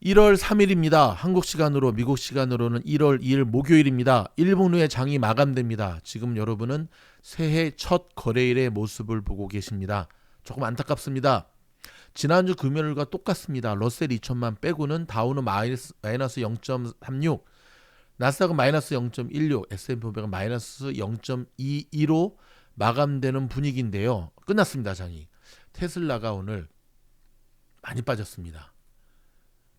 1월 3일입니다. 한국 시간으로 미국 시간으로는 1월 2일 목요일입니다. 1분 후에 장이 마감됩니다. 지금 여러분은 새해 첫 거래일의 모습을 보고 계십니다. 조금 안타깝습니다. 지난주 금요일과 똑같습니다. 러셀 2000만 빼고는 다우는 마이너스 0.36, 나스닥은 마이너스 0.16, S&P 500은 마이너스 0.22로 마감되는 분위기인데요. 끝났습니다. 장이. 테슬라가 오늘 많이 빠졌습니다.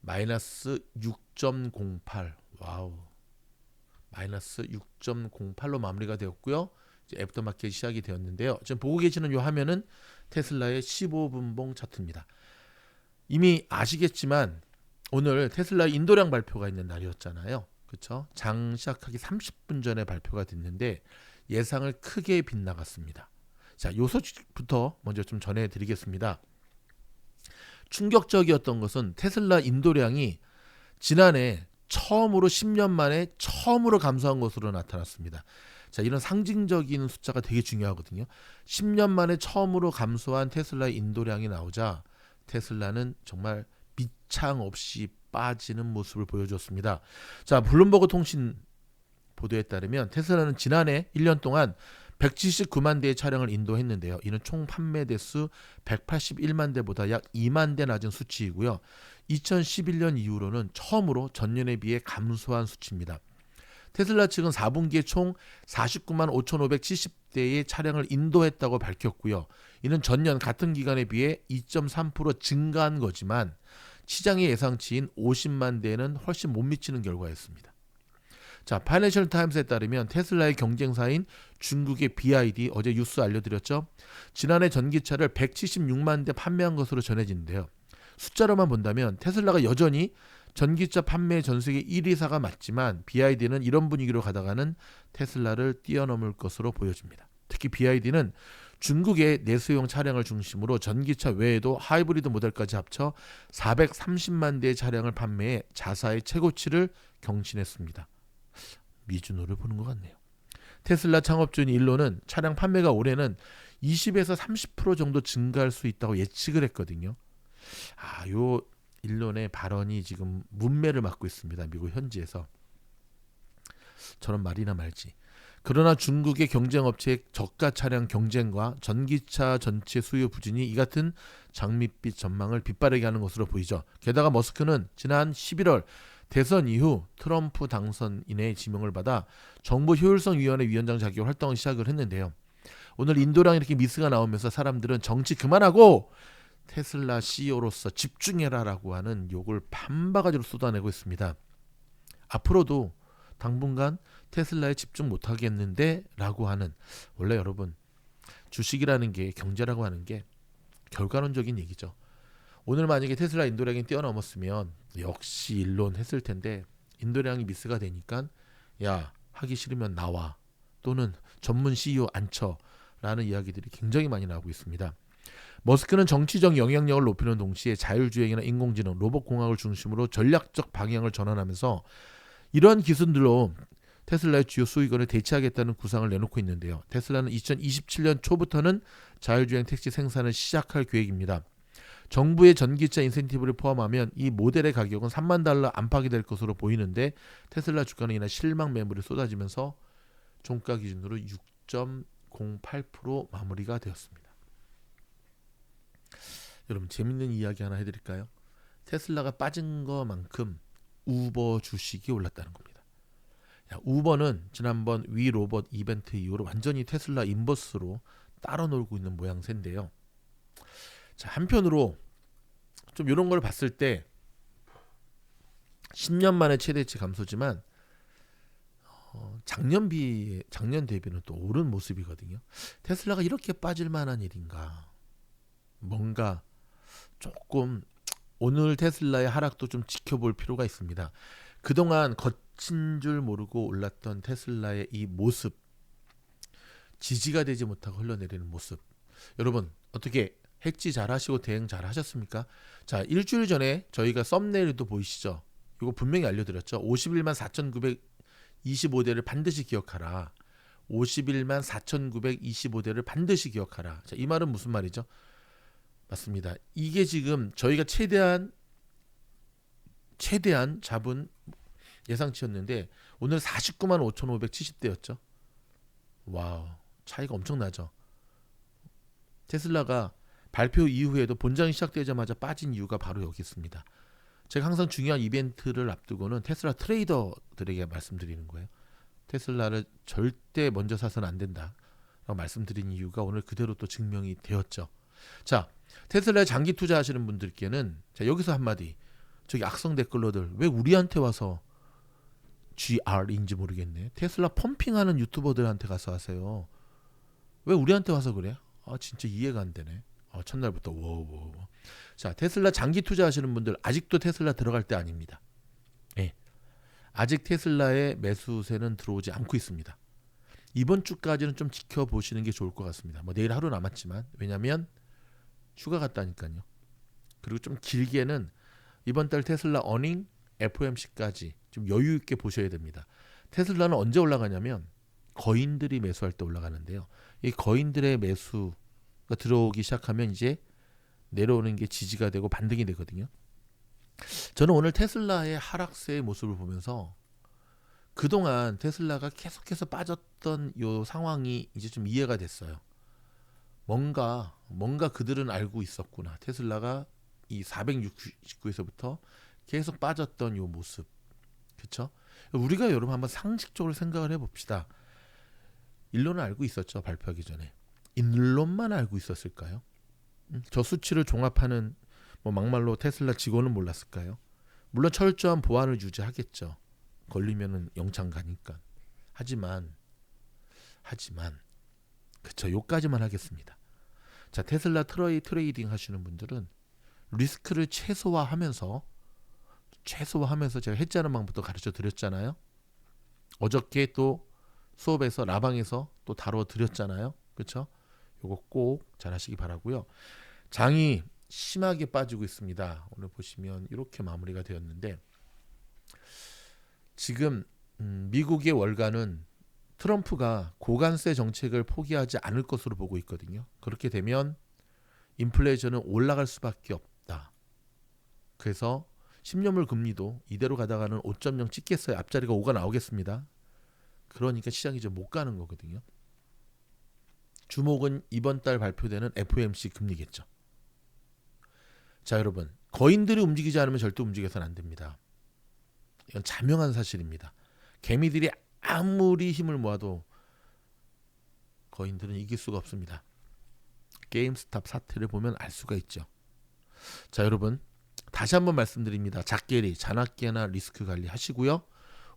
마이너스 6.08. 와우. 마이너스 6.08로 마무리가 되었고요. 이제 애프터마켓 시작이 되었는데요. 지금 보고 계시는 이 화면은 테슬라의 15분봉 차트입니다. 이미 아시겠지만 오늘 테슬라 인도량 발표가 있는 날이었잖아요. 그렇죠? 장 시작하기 30분 전에 발표가 됐는데 예상을 크게 빗나갔습니다. 자, 요 소식부터 먼저 좀 전해드리겠습니다. 충격적이었던 것은 테슬라 인도량이 지난해 처음으로 10년 만에 처음으로 감소한 것으로 나타났습니다. 자, 이런 상징적인 숫자가 되게 중요하거든요. 10년 만에 처음으로 감소한 테슬라의 인도량이 나오자 테슬라는 정말 밑창 없이 빠지는 모습을 보여줬습니다. 자, 블룸버그 통신 보도에 따르면 테슬라는 지난해 1년 동안 179만 대의 차량을 인도했는데요. 이는 총 판매 대수 181만 대보다 약 2만 대 낮은 수치이고요. 2011년 이후로는 처음으로 전년에 비해 감소한 수치입니다. 테슬라 측은 4분기에 총 49만 5,570대의 차량을 인도했다고 밝혔고요. 이는 전년 같은 기간에 비해 2.3% 증가한 거지만 시장의 예상치인 50만 대는 훨씬 못 미치는 결과였습니다. 자, 파이낸셜 타임스에 따르면 테슬라의 경쟁사인 중국의 BYD, 어제 뉴스 알려드렸죠. 지난해 전기차를 176만 대 판매한 것으로 전해지는데요. 숫자로만 본다면 테슬라가 여전히 전기차 판매 전세계 1위사가 맞지만 BYD는 이런 분위기로 가다가는 테슬라를 뛰어넘을 것으로 보여집니다. 특히 BYD는 중국의 내수용 차량을 중심으로 전기차 외에도 하이브리드 모델까지 합쳐 430만 대의 차량을 판매해 자사의 최고치를 경신했습니다. 미주노를 보는 것 같네요. 테슬라 창업주인 일론은 차량 판매가 올해는 20에서 30% 정도 증가할 수 있다고 예측을 했거든요. 요 일론의 발언이 지금 문매를 맞고 있습니다. 미국 현지에서. 저런 말이나 말지. 그러나 중국의 경쟁업체의 저가 차량 경쟁과 전기차 전체 수요 부진이 이 같은 장밋빛 전망을 빗바라게 하는 것으로 보이죠. 게다가 머스크는 지난 11월 대선 이후 트럼프 당선인의 지명을 받아 정부 효율성위원회 위원장 자격 활동을 시작을 했는데요. 오늘 인도랑 이렇게 미스가 나오면서 사람들은 정치 그만하고 테슬라 CEO로서 집중해라라고 하는 욕을 판바가지로 쏟아내고 있습니다. 앞으로도 당분간 테슬라에 집중 못하겠는데 라고 하는, 원래 여러분 주식이라는 게, 경제라고 하는 게 결과론적인 얘기죠. 오늘 만약에 테슬라 인도량이 뛰어넘었으면 역시 일론 했을 텐데 인도량이 미스가 되니까 야, 하기 싫으면 나와, 또는 전문 CEO 앉혀 라는 이야기들이 굉장히 많이 나오고 있습니다. 머스크는 정치적 영향력을 높이는 동시에 자율주행이나 인공지능, 로봇공학을 중심으로 전략적 방향을 전환하면서 이러한 기술들로 테슬라의 주요 수익원을 대체하겠다는 구상을 내놓고 있는데요. 테슬라는 2027년 초부터는 자율주행 택시 생산을 시작할 계획입니다. 정부의 전기차 인센티브를 포함하면 이 모델의 가격은 3만 달러 안팎이 될 것으로 보이는데 테슬라 주가는 이날 실망 매물이 쏟아지면서 종가 기준으로 6.08% 마무리가 되었습니다. 여러분, 재밌는 이야기 하나 해드릴까요? 테슬라가 빠진 것만큼 우버 주식이 올랐다는 겁니다. 우버는 지난번 위 로봇 이벤트 이후로 완전히 테슬라 인버스로 따로 놀고 있는 모양새인데요. 자, 한편으로 좀 이런 걸 봤을 때 10년 만에 최대치 감소지만 작년 대비는 또 오른 모습이거든요. 테슬라가 이렇게 빠질 만한 일인가? 뭔가 조금 오늘 테슬라의 하락도 좀 지켜볼 필요가 있습니다. 그동안 거친 줄 모르고 올랐던 테슬라의 이 모습, 지지가 되지 못하고 흘러내리는 모습, 여러분 어떻게 해지 잘 하시고 대응 잘 하셨습니까? 자, 일주일 전에 저희가 썸네일도 보이시죠? 이거 분명히 알려드렸죠. 51만 4,925대를 반드시 기억하라. 51만 4,925대를 반드시 기억하라. 자, 이 말은 무슨 말이죠? 맞습니다. 이게 지금 저희가 최대한 최대한 잡은 예상치였는데 오늘 49만 5,570대였죠. 와우, 차이가 엄청나죠. 테슬라가 발표 이후에도 본장이 시작되자마자 빠진 이유가 바로 여기 있습니다. 제가 항상 중요한 이벤트를 앞두고는 테슬라 트레이더들에게 말씀드리는 거예요. 테슬라를 절대 먼저 사서는 안 된다라고 말씀드린 이유가 오늘 그대로 또 증명이 되었죠. 자, 테슬라에 장기 투자하시는 분들께는 자, 여기서 한마디. 저기 악성 댓글러들 왜 우리한테 와서 GR인지 모르겠네. 테슬라 펌핑하는 유튜버들한테 가서 하세요. 왜 우리한테 와서 그래? 아, 진짜 이해가 안 되네. 첫날부터 워워. 자, 테슬라 장기 투자하시는 분들 아직도 테슬라 들어갈 때 아닙니다. 예. 아직 테슬라의 매수세는 들어오지 않고 있습니다. 이번 주까지는 좀 지켜보시는 게 좋을 것 같습니다. 뭐 내일 하루 남았지만 왜냐하면 휴가 갔다니까요. 그리고 좀 길게는 이번 달 테슬라 어닝 FOMC까지 좀 여유 있게 보셔야 됩니다. 테슬라는 언제 올라가냐면 거인들이 매수할 때 올라가는데요. 이 거인들의 매수가 들어오기 시작하면 이제 내려오는 게 지지가 되고 반등이 되거든요. 저는 오늘 테슬라의 하락세의 모습을 보면서 그동안 테슬라가 계속해서 빠졌던 요 상황이 이제 좀 이해가 됐어요. 뭔가 그들은 알고 있었구나. 테슬라가 이 469에서부터 계속 빠졌던 요 모습. 그렇죠? 우리가 여러분 한번 상식적으로 생각을 해봅시다. 일론은 알고 있었죠. 발표하기 전에. 일론만 알고 있었을까요? 저 수치를 종합하는 뭐 막말로 테슬라 직원은 몰랐을까요? 물론 철저한 보안을 유지하겠죠. 걸리면은 영창 가니까. 하지만 그쵸, 요까지만 하겠습니다. 자, 테슬라 트레이딩 하시는 분들은 리스크를 최소화하면서 제가 해지하는 방법도 가르쳐 드렸잖아요. 어저께 또 수업에서 라방에서 또 다뤄 드렸잖아요. 그렇죠? 요거 꼭 잘 하시기 바라고요. 장이 심하게 빠지고 있습니다. 오늘 보시면 이렇게 마무리가 되었는데 지금 미국의 월가는 트럼프가 고관세 정책을 포기하지 않을 것으로 보고 있거든요. 그렇게 되면 인플레이션은 올라갈 수밖에 없다. 그래서 10년물 금리도 이대로 가다가는 5.0 찍겠어요. 앞자리가 5가 나오겠습니다. 그러니까 시장이 이제 못 가는 거거든요. 주목은 이번 달 발표되는 FOMC 금리겠죠. 자, 여러분, 거인들이 움직이지 않으면 절대 움직여서는 안 됩니다. 이건 자명한 사실입니다. 개미들이 아무리 힘을 모아도 거인들은 이길 수가 없습니다. 게임스탑 사태를 보면 알 수가 있죠. 자, 여러분, 다시 한번 말씀드립니다. 작게리, 잔악계나 리스크 관리 하시고요.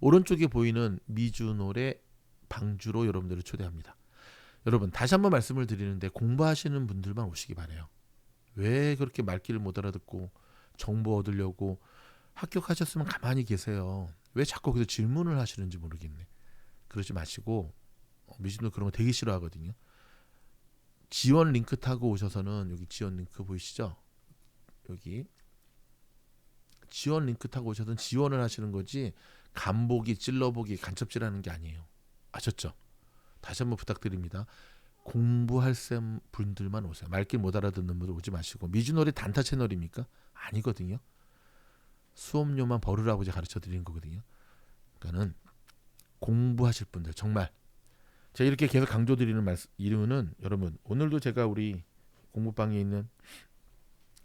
오른쪽에 보이는 미주놀의 방주로 여러분들을 초대합니다. 여러분, 다시 한번 말씀을 드리는데 공부하시는 분들만 오시기 바라요. 왜 그렇게 말귀를 못 알아듣고 정보 얻으려고 합격하셨으면 가만히 계세요. 왜 자꾸 거기서 질문을 하시는지 모르겠네. 그러지 마시고 미주놀 그런 거 되게 싫어하거든요. 지원 링크 타고 오셔서는 여기 지원 링크 보이시죠? 여기 지원 링크 타고 오셔서는 지원을 하시는 거지 간보기, 찔러보기, 간첩질하는 게 아니에요. 아셨죠? 다시 한번 부탁드립니다. 공부할 셈 분들만 오세요. 말귀 못 알아듣는 분들 오지 마시고. 미주놀이 단타 채널입니까? 아니거든요. 수업료만 벌으라고 이제 가르쳐 드리는 거거든요. 그러니까는 공부하실 분들 정말 제가 이렇게 계속 강조드리는 이유는 여러분 오늘도 제가 우리 공부방에 있는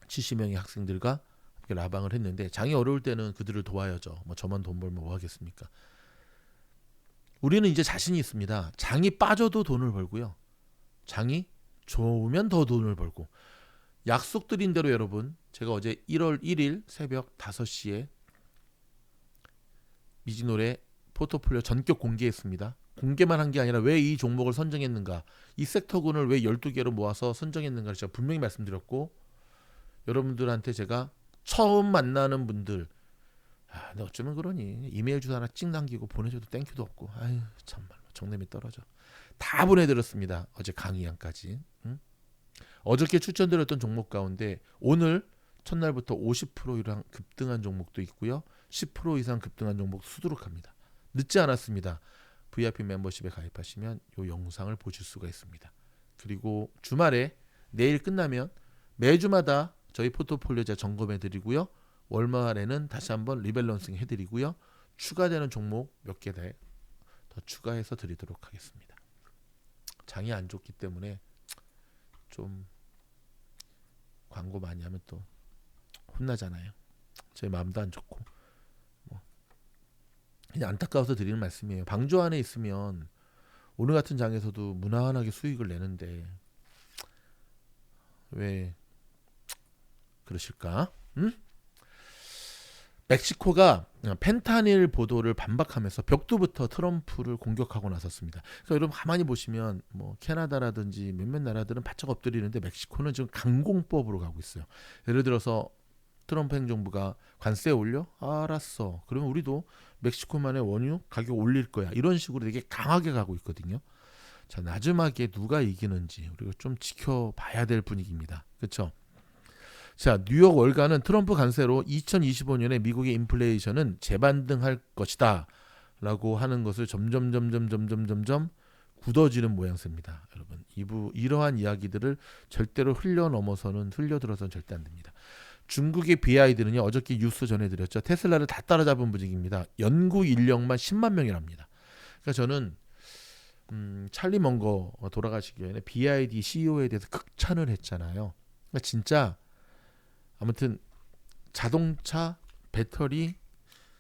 70명의 학생들과 함께 라방을 했는데 장이 어려울 때는 그들을 도와야죠. 뭐 저만 돈 벌면 뭐 하겠습니까? 우리는 이제 자신이 있습니다. 장이 빠져도 돈을 벌고요. 장이 좋으면 더 돈을 벌고 약속드린 대로 여러분 제가 어제 1월 1일 새벽 5시에 미지노래 포트폴리오 전격 공개했습니다. 공개만 한 게 아니라 왜 이 종목을 선정했는가, 이 섹터군을 왜 12개로 모아서 선정했는가를 제가 분명히 말씀드렸고 여러분들한테 제가 처음 만나는 분들 너 어쩌면 그러니 이메일 주소 하나 찍 남기고 보내줘도 땡큐도 없고 아유 참말로 정내미 떨어져 다 보내드렸습니다. 어제 강의양까지. 어저께 추천드렸던 종목 가운데 오늘 첫날부터 50% 이상 급등한 종목도 있고요. 10% 이상 급등한 종목 수두룩합니다. 늦지 않았습니다. VIP 멤버십에 가입하시면 이 영상을 보실 수가 있습니다. 그리고 주말에 내일 끝나면 매주마다 저희 포트폴리오 제가 점검해 드리고요. 월말에는 다시 한번 리밸런싱 해드리고요. 추가되는 종목 몇 개 더 추가해서 드리도록 하겠습니다. 장이 안 좋기 때문에 좀 광고 많이 하면 또 혼나잖아요. 제 마음도 안 좋고 뭐 그냥 안타까워서 드리는 말씀이에요. 방조 안에 있으면 오늘 같은 장에서도 무난하게 수익을 내는데 왜 그러실까? 응? 멕시코가 펜타닐 보도를 반박하면서 벽두부터 트럼프를 공격하고 나섰습니다. 그래서 여러분 가만히 보시면 뭐 캐나다라든지 몇몇 나라들은 바짝 엎드리는데 멕시코는 지금 강공법으로 가고 있어요. 예를 들어서 트럼프 행정부가 관세 올려? 알았어. 그러면 우리도 멕시코만의 원유 가격 올릴 거야. 이런 식으로 되게 강하게 가고 있거든요. 자, 나즈막에 누가 이기는지 우리가 좀 지켜봐야 될 분위기입니다. 그렇죠? 자, 뉴욕 월가는 트럼프 관세로 2025년에 미국의 인플레이션은 재반등할 것이다 라고 하는 것을 점점 굳어지는 모양새입니다. 여러분, 이러한 이야기들을 절대로 흘려들어서는 절대 안 됩니다. 중국의 BYD는요, 어저께 뉴스 전해드렸죠. 테슬라를 다 따라잡은 분위기입니다. 연구 인력만 10만 명이랍니다. 그러니까 저는 찰리 먼거 돌아가시기 전에 BYD CEO에 대해서 극찬을 했잖아요. 그러니까 진짜 아무튼 자동차, 배터리,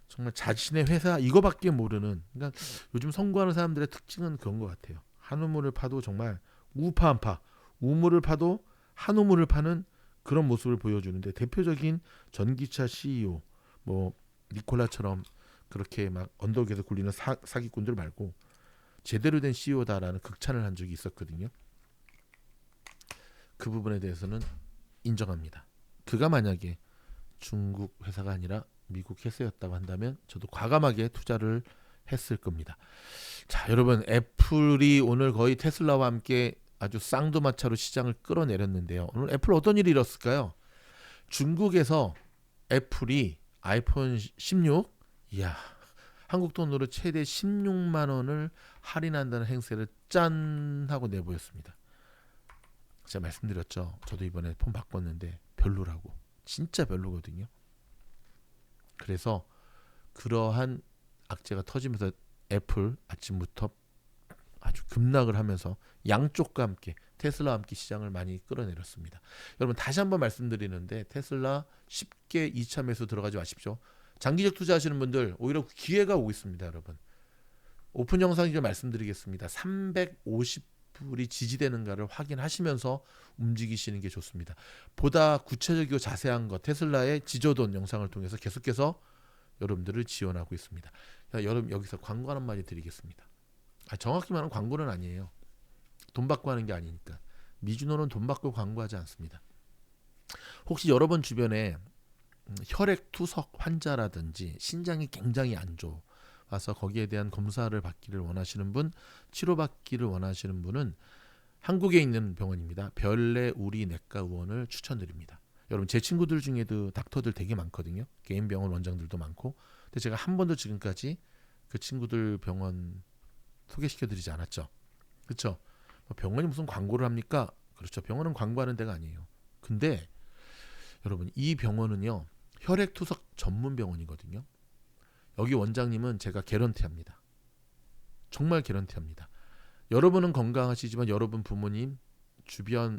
정말 자신의 회사 이거밖에 모르는, 그러니까 요즘 선구하는 사람들의 특징은 그런 것 같아요. 한 우물을 파도 정말 우파 안 파, 우물을 파도 한 우물을 파는 그런 모습을 보여주는데, 대표적인 전기차 CEO 뭐 니콜라처럼 그렇게 막 언덕에서 굴리는 사기꾼들 말고 제대로 된 CEO다라는 극찬을 한 적이 있었거든요. 그 부분에 대해서는 인정합니다. 그가 만약에 중국 회사가 아니라 미국 회사였다고 한다면 저도 과감하게 투자를 했을 겁니다. 자, 여러분, 애플이 오늘 거의 테슬라와 함께 아주 쌍두마차로 시장을 끌어내렸는데요. 오늘 애플 어떤 일이 일었을까요? 중국에서 애플이 아이폰 16, 이야, 한국 돈으로 최대 16만 원을 할인한다는 행세를 짠 하고 내보였습니다. 제가 말씀드렸죠. 저도 이번에 폰 바꿨는데 별로라고. 진짜 별로거든요. 그래서 그러한 악재가 터지면서 애플 아침부터 아주 급락을 하면서 양쪽과 함께 테슬라와 함께 시장을 많이 끌어내렸습니다. 여러분, 다시 한번 말씀드리는데 테슬라 쉽게 2차 매수 들어가지 마십시오. 장기적 투자하시는 분들 오히려 기회가 오고 있습니다. 여러분, 오픈 영상이죠. 말씀드리겠습니다. 350불이 지지되는가를 확인하시면서 움직이시는 게 좋습니다. 보다 구체적이고 자세한 것, 테슬라의 지저돈 영상을 통해서 계속해서 여러분들을 지원하고 있습니다. 여러분, 여기서 광고 한마디 드리겠습니다. 정확히 말하면 광고는 아니에요. 돈 받고 하는 게 아니니까. 미주노는 돈 받고 광고하지 않습니다. 혹시 여러분 주변에 혈액 투석 환자라든지 신장이 굉장히 안 좋아서 거기에 대한 검사를 받기를 원하시는 분, 치료받기를 원하시는 분은 한국에 있는 병원입니다. 별내 우리 내과 의원을 추천드립니다. 여러분, 제 친구들 중에도 닥터들 되게 많거든요. 개인 병원 원장들도 많고. 근데 제가 한 번도 지금까지 그 친구들 병원 소개시켜드리지 않았죠. 그렇죠? 병원이 무슨 광고를 합니까? 그렇죠. 병원은 광고하는 데가 아니에요. 근데 여러분, 이 병원은요, 혈액투석 전문 병원이거든요. 여기 원장님은 제가 개런티합니다. 정말 개런티합니다. 여러분은 건강하시지만 여러분 부모님, 주변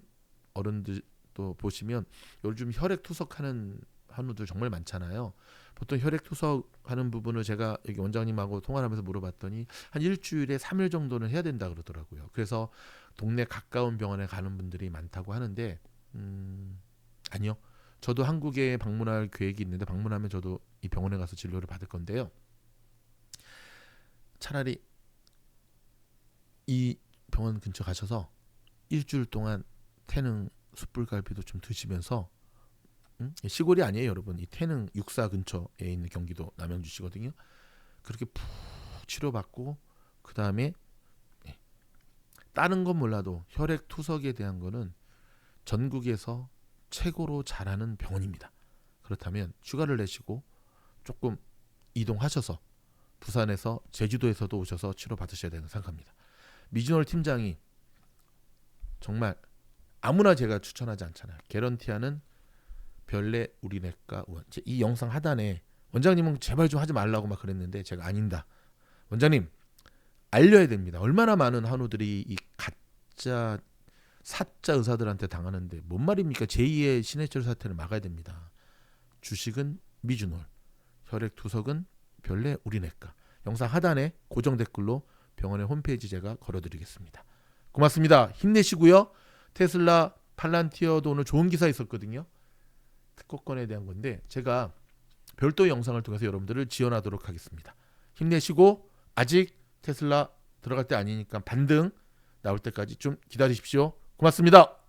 어른들도 보시면 요즘 혈액투석하는 한우들 정말 많잖아요. 보통 혈액투석하는 부분을 제가 여기 원장님하고 통화를 하면서 물어봤더니 한 일주일에 3일 정도는 해야 된다 그러더라고요. 그래서 동네 가까운 병원에 가는 분들이 많다고 하는데 아니요. 저도 한국에 방문할 계획이 있는데 방문하면 저도 이 병원에 가서 진료를 받을 건데요. 차라리 이 병원 근처 가셔서 일주일 동안 태릉 숯불갈비도 좀 드시면서, 시골이 아니에요, 여러분. 이 태릉 육사 근처에 있는 경기도 남양주시거든요. 그렇게 푹 치료받고 그 다음에 다른 건 몰라도 혈액 투석에 대한 거는 전국에서 최고로 잘하는 병원입니다. 그렇다면 휴가를 내시고 조금 이동하셔서 부산에서 제주도에서도 오셔서 치료 받으셔야 된다고 생각합니다. 미주널 팀장이 정말 아무나 제가 추천하지 않잖아요. 개런티하는 별내 우리내과 의원. 이 영상 하단에 원장님은 제발 좀 하지 말라고 막 그랬는데 제가 아닌다. 원장님 알려야 됩니다. 얼마나 많은 한우들이 이 가짜 사짜 의사들한테 당하는데 뭔 말입니까? 제2의 신해철 사태를 막아야 됩니다. 주식은 미주놀, 혈액 투석은 별내 우리내과. 영상 하단에 고정 댓글로 병원의 홈페이지 제가 걸어드리겠습니다. 고맙습니다. 힘내시고요. 테슬라 팔란티어도 오늘 좋은 기사 있었거든요. 특허권에 대한 건데 제가 별도 영상을 통해서 여러분들을 지원하도록 하겠습니다. 힘내시고 아직 테슬라 들어갈 때 아니니까 반등 나올 때까지 좀 기다리십시오. 고맙습니다.